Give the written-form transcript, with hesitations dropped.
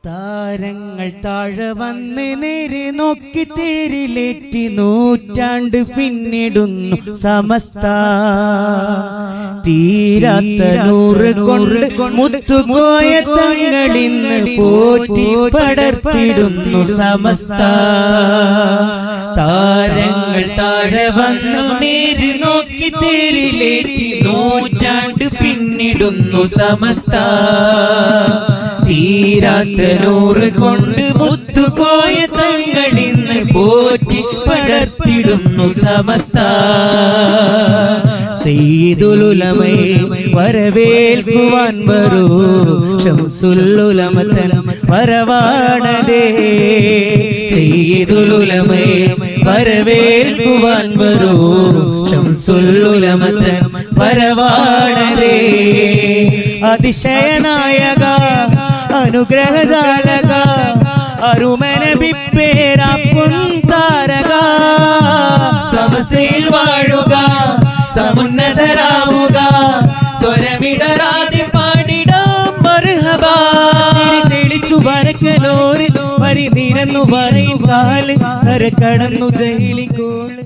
താരങ്ങൾ താഴെ വന്ന് നേരെ നോക്കി തേരിലേറ്റി നൂറ്റാണ്ട് പിന്നിടുന്നു സമസ്ത തീരാത്ത നൂറ് കൊണ്ട് മുത്തുകോയ തങ്ങളിന്ന് പോറ്റി പടർത്തിടുന്നു സമസ്ത താരങ്ങൾ താഴെ വന്നു നേരെ നോക്കി തേരിലേറ്റി നൂറ്റാണ്ട് പിന്നിടുന്നു സമസ്ത തീരാത്ത നൂറ് കൊണ്ട് മുത്തുകോയ തങ്ങളിന്ന് പോറ്റി പടർത്തിടുന്നു സമസ്ത സയ്യിദുൽ ഉലമയെ വരവേൽക്കുവാൻ വരൂ ശംസുൽ ഉലമതൻ വരവാണതേ സയ്യിദുൽ ഉലമയെ വരവേൽക്കുവാൻ വരൂ ശംസുൽ ഉലമതൻ വരവാണതേ അതിശയനായക അനുഗ്രഹജാലക അരുമനബി പേരാ പൊൻതാരക സമസ്തയിൽ വാഴുക സമുന്നതരാവുക സ്വരമിടരാതെ പാടിടാം മർഹബാ തെളിച്ചു വരക്കലോറി വരി നിരന്നു പറയും കാല് കടന്നു ജയിലിക്കോള്